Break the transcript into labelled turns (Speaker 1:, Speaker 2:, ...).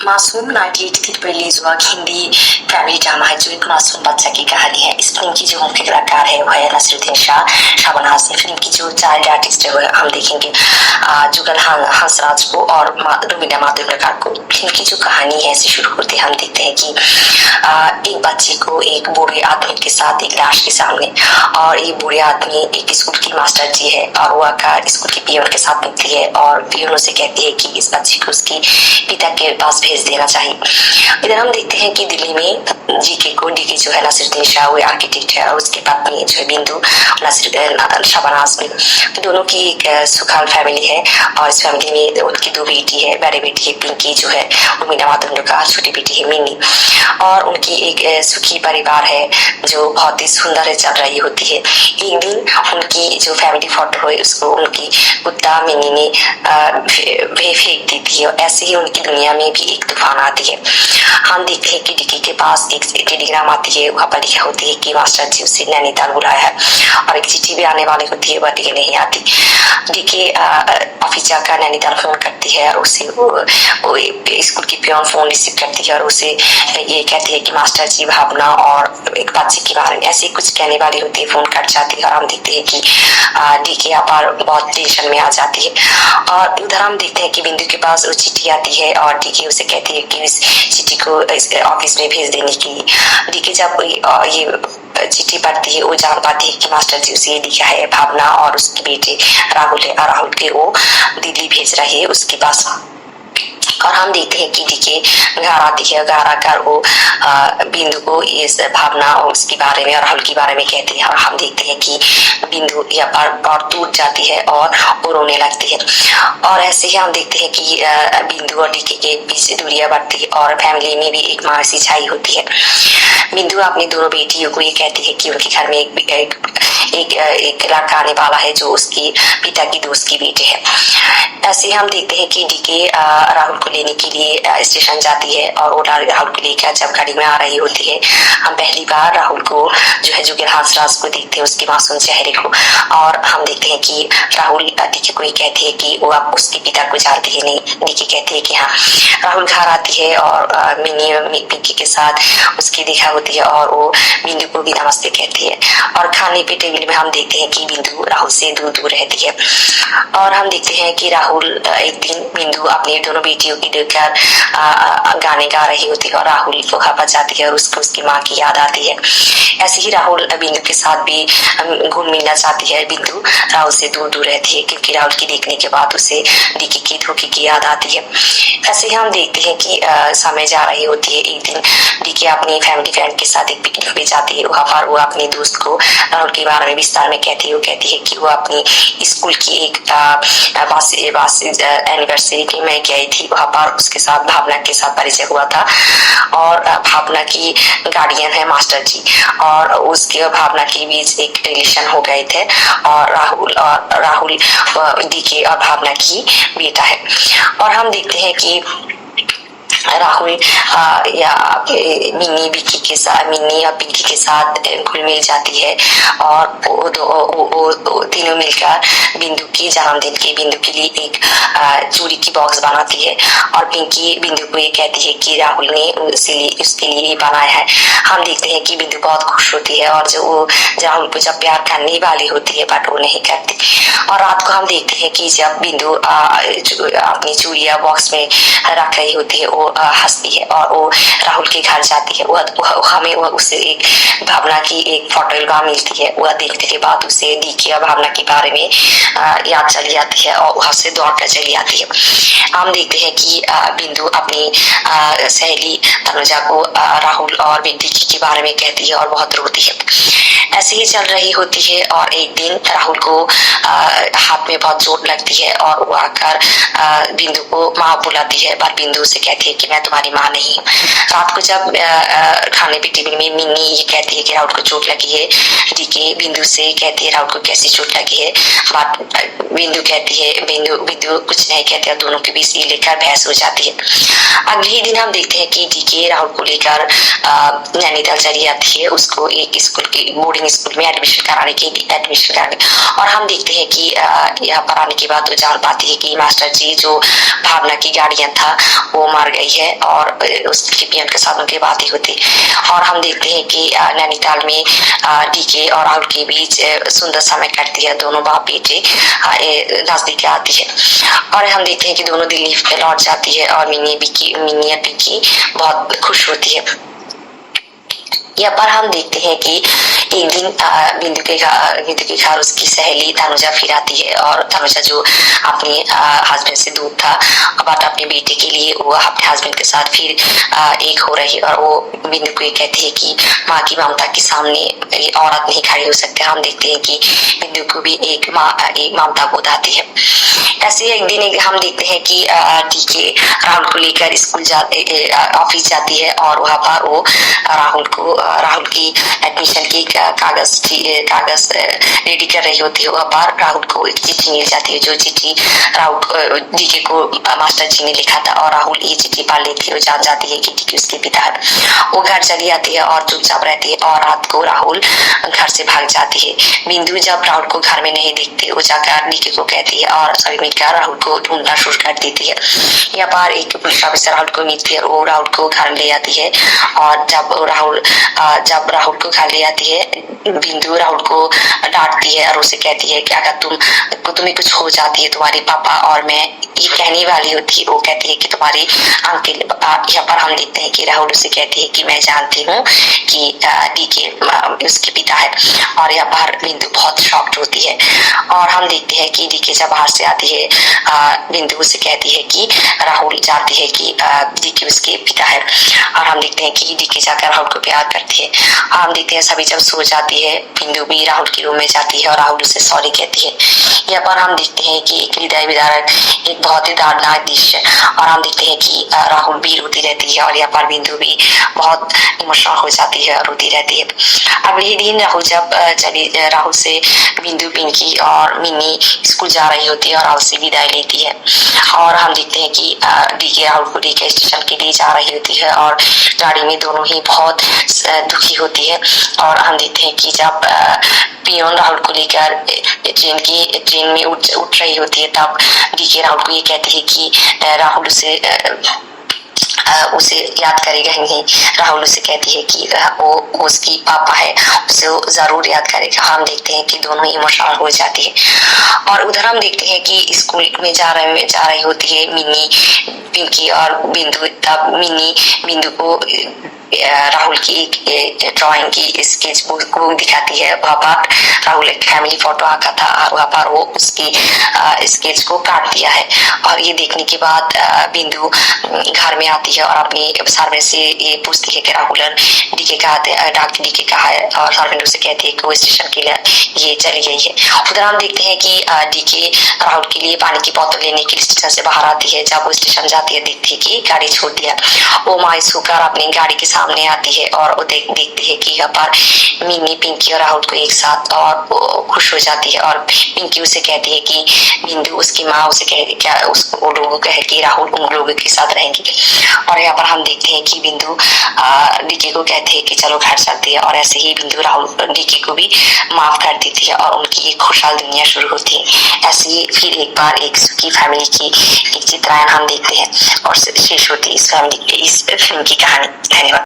Speaker 1: मासूम 98 की रिलीज हुआ हिंदी फैमिली ड्रामा है जो एक मासूम बच्चा की कहानी है। इस फिल्म की जो मुख्य कलाकार है वो है नसीरुद्दीन शाह, शाबाना आज़मी। फिल्म की जो चाइल्ड आर्टिस्ट है वो हम देखेंगे जुगल हंसराज को और रुबीना मातूंडकर को। फिल्म की जो कहानी है ऐसे शुरू होते हम देखते हैं कि एक बच्चे को एक बूढ़े आदमी के साथ एक लाश के सामने, और ये बूढ़े आदमी एक स्कूल की मास्टर जी है और वो आकर स्कूल की पियोन के साथ मिलती है और पियोन से कहती है कि इस बच्चे को उसके पिता के पास भेज देना चाहिए। इधर हम देखते हैं कि दिल्ली में डीके जो है नसीरुद्दीन शाह वो आर्किटेक्ट है और उसकी पत्नी जो है बिंदु शाबाना आज़मी, दोनों की एक सुखाल फैमिली है और इस फैमिली में उनकी दो बेटी है। बड़ी बेटी है पिंकी जो है रुबीना मातूंडकर, छोटी बेटी है मिनी, और उनकी एक सुखी परिवार है जो बहुत ही सुंदर चल रही होती है। एक दिन उनकी जो फैमिली फोटो है उसको उनकी कुत्ता मिनी ने फेंक दी थी और ऐसे ही उनकी दुनिया में भी एक तूफान आती है। हम देखते हैं कि डीके के पास एक टेलीग्राम आती है, वहाँ पर लिखा होती है कि मास्टर जी उसे नैनीताल बुलाया है, और एक चिट्ठी भी आने वाली होती है, वह डीके नहीं आती। डीके ऑफिस जाकर नैनीताल फोन करती है और उसे वो स्कूल की पियोन फोन रिसीव करती है और उसे ये कहती है कि मास्टर जी भावना और एक बच्चे के बारे में ऐसे कुछ कहने वाली होती है, फोन कट जाती है और हम देखते हैं कि डीके यहाँ पर बहुत टेंशन में आ जाती है। और उधर हम देखते हैं कि बिंदु के पास वो चिट्ठी आती है और डीके उसे कहती है कि इस चिट्ठी को ऑफिस में भेज देने के लिए। डीके जब ये चिट्ठी पढ़ती है वो जान पाती है कि मास्टर जी उसे ये लिखा है भावना और उसके बेटे राहुल है, और राहुल के वो दिल्ली भेज रही है उसके पास। और हम देखते हैं कि डीके घर आती है, घर आकर वो बिंदु को इस भावना और उसके बारे में और राहुल के बारे में कहती है, और हम देखते हैं कि बिंदु यहाँ पर बहुत टूट जाती है और वो रोने लगती है। और ऐसे ही हम देखते हैं कि बिंदु और डीके के बीच दूरियां बढ़ती है और फैमिली में भी एक मानसिक छाई होती है। बिंदु अपनी दोनों बेटियों को ये कहती है कि उनके घर में एक लड़का आने वाला है जो उसकी पिता की दोस्त की बेटी है। ऐसे हम देखते हैं कि डीके राहुल को लेने के लिए स्टेशन जाती है और वो राहुल को लेकर जब गाड़ी में आ रही होती है, हम पहली बार राहुल को जो है जुगल हंसराज को देखते हैं, उसके मासूम चेहरे को, और हम देखते हैं कि राहुल डीके को ये कहती है कि वो आप उसके पिता को जानती है नहीं। डीके कहती है कि हाँ। राहुल घर आती है और मिनी पिंकी के साथ उसकी देखा होती है और वो बिंदु को भी नमस्ते कहती है। और खाने पे टेबल में हम देखते हैं कि बिंदु राहुल से दूर दूर रहती है। और हम देखते हैं कि राहुल एक दिन बिंदु अपनी दोनों बेटियों की देखकर गाने गा रही होती है और राहुल को खपा जाती है और उसको उसकी माँ की याद आती है। ऐसे ही राहुल बिंदु के साथ भी घुल मिलना चाहती है। बिंदु राहुल से दूर दूर रहती है क्योंकि राहुल की देखने के बाद उसे डीके की धोखे की याद आती है। ऐसे ही हम देखते हैं कि समय जा रही होती है। एक दिन डीके अपनी फैमिली फ्रेंड के साथ एक पिकनिक पे जाती है। वहाँ पर वो अपने दोस्त को राहुल के बारे में विस्तार में कहती है। वो कहती है कि वो अपनी स्कूल की एक एनिवर्सरी की मैं गई थी, वहाँ पर उसके साथ भावना के साथ परिचय हुआ था और भावना की गार्डियन है मास्टर जी, और उसके भावना के बीच एक रिलेशन हो गए थे और राहुल डीके और भावना की बेटा है। और हम देखते हैं कि राहुल या मिनी और पिंकी के साथ घुल मिल जाती है और वो तीनों मिलकर बिंदु के लिए एक चूड़ी की बॉक्स बनाती है और पिंकी बिंदु को ये कहती है कि राहुल ने उसके लिए बनाया है। हम देखते हैं कि बिंदु बहुत खुश होती है और जो वो राहुल को जब प्यार करने वाली होती है बट वो नहीं करती। और रात को हम देखते हैं कि जब बिंदु अपनी चूड़िया बॉक्स में रख रही होती है वो हंसती है और वो राहुल के घर जाती है। हमें उसे एक भावना की एक फोटो एल्बम मिलती है। वह देखने के बाद उसे डीके और भावना के बारे में याद चली आती है और वहां से दौड़ कर चली आती है। हम देखते हैं कि बिंदु अपनी सहेली तनुजा को राहुल और डीके के बारे में कहती है और बहुत रोती है। ऐसे ही चल रही होती है और एक दिन राहुल को हाथ में बहुत चोट लगती है और वो आकर बिंदु को माँ बुलाती है, पर बिंदु से कहती है कि मैं तुम्हारी माँ नहीं हूँ। रात को जब खाने पे टेबल में मिनी ये कहती है कि राहुल को चोट लगी है, डीके बिंदु से कहती है राहुल को कैसी चोट लगी है, बट बिंदु कहती है बिंदु कुछ नहीं कहती, दोनों के बीच ये लेकर बहस हो जाती है। अगले ही दिन हम देखते हैं कि डीके राहुल को लेकर नैनीताल चली आती है, उसको एक स्कूल की बोर्डिंग स्कूल में एडमिशन कराने और हम देखते हैं कि यहाँ पर आने के बाद वो जान पाती है कि मास्टर जी जो भावना की गार्डियन था वो मर गई रही है और उसके पियन के साथ उनकी बातें होती। और हम देखते हैं कि नैनीताल में डीके और राहुल के बीच सुंदर समय कटती है। दोनों बाप बेटे नजदीक आती है और हम देखते हैं कि दोनों दिल्ली लौट जाती है और मिन्नी और पिंकी बहुत खुश होती है। यहाँ पर हम देखते हैं कि एक दिन बिंदु के घर उसकी सहेली तनुजा फिर आती है और तनुजा जो अपने हस्बैंड से दूर था, बट अपने बेटे के लिए वो अपने हस्बैंड के साथ फिर एक हो रही है और वो बिंदु को ये कहती है कि माँ की ममता के सामने औरत नहीं खड़ी हो सकती। हम देखते हैं कि बिंदु को भी एक ममता बोध आती है। ऐसे एक दिन हम देखते हैं कि डीके राहुल को लेकर स्कूल ऑफिस जाती है और वहाँ पर वो राहुल की एडमिशन की कागज रेडी कर रही होती है। वहाँ पर राहुल को एक चिट्ठी मिल जाती है, जो चिट्ठी राहुल डीके को मास्टर जी ने लिखा था और राहुल ये चिट्ठी पढ़ लेती है और जान जाती है कि डीके उसके पिता है। वो घर चली आती है और चुपचाप रहती है और रात को राहुल घर से भाग जाती है। बिंदु जब राहुल को घर में नहीं देखती, वो जाकर डीके को कहती है और सभी मिलकर राहुल को ढूंढना शुरू कर देती है। यहाँ पर एक पुलिस ऑफिसर राहुल को मिलती है और वो राहुल को घर ले आती है और जब राहुल को घर ले आती है, बिंदु राहुल को डांटती है और उसे कहती है कि अगर तुम्हें कुछ हो जाती है, तुम्हारे पापा और मैं ये कहने वाली होती है। वो कहती है कि तुम्हारे अंकल। यहाँ पर हम देखते हैं कि राहुल उसे कहती है कि मैं जानती हूँ कि डीके उसके पिता है और यहाँ पर बिंदु बहुत शॉक्ड होती है। और हम देखते हैं कि डीके जब बाहर से आती है, बिंदु उसे कहती है कि राहुल जानती है कि डीके उसके पिता है और हम देखते हैं कि डीके जाकर राहुल को प्यार करती है। और हम देखते हैं सभी जब सो जाती है, बिंदु भी राहुल के रूम में जाती है और राहुल उसे सॉरी कहती है। यहाँ पर हम देखते हैं कि एक हृदय विदारक एक बहुत ही दर्दनाक दृश्य और हम देखते हैं कि राहुल भी रोती रहती है और यहाँ पर बिंदु भी बहुत इमोशनल हो जाती है और रोती रहती है। अगले दिन राहुल से बिंदु, पिंकी और मिन्नी स्कूल जा रही होती है और राहुल से विदाई लेती है। और हम देखते हैं कि डीके राहुल को डीके स्टेशन के लिए जा रही होती है और गाड़ी में दोनों ही बहुत दुखी होती है। और हम देखते हैं कि जब पियोन राहुल को लेकर ट्रेन में उठ रही होती है, तब डीके राहुल को ये कहती है कि राहुल उसे याद करेगा ही नहीं। राहुल उसे कहती है कि वो उसकी पापा है, उसे वो जरूर याद करेगा। हम देखते हैं कि दोनों इमोशनल हो जाती है। और उधर हम देखते हैं कि स्कूल में जा रही होती है मिन्नी, पिंकी और बिंदु। तब मिन्नी बिंदु को राहुल की एक ड्राइंग की स्केच बुक दिखाती है। वहाँ पर राहुल एक फैमिली फोटो आका था और वहाँ पर वो उसकी स्केच को काट दिया है। और ये देखने के बाद बिंदु घर में आती है और अपनी सर्वेंट से ये पूछती है कि राहुल डीके कहाँ है और सर्वेंट उसे कहती है कि वो स्टेशन के लिए ये चली गई है। उधर हम देखते हैं कि डीके राहुल के लिए पानी की बोतल लेने के लिए स्टेशन से बाहर आती है। जब वो स्टेशन जाती है, देखती है कि गाड़ी छोड़ दिया। वो मायूस होकर अपनी गाड़ी के सामने आती है और वो देखती है कि यहाँ पर मिन्नी, पिंकी और राहुल को एक साथ, और वो खुश हो जाती है। और पिंकी उसे कहती है कि बिंदु उसकी माँ उसे वो लोगों कहे कि राहुल उन लोगों के साथ रहेंगे। और यहाँ पर हम देखते हैं कि बिंदु डीके को कहते हैं कि चलो घर चलती है और ऐसे ही बिंदु राहुल डीके को भी माफ कर देती है और उनकी एक खुशहाल दुनिया शुरू होती है। ऐसे ही फिर एक बार एक सुखी फैमिली की एक चित्रायन हम देखते हैं और शेष होती है इस फिल्म की कहानी। धन्यवाद।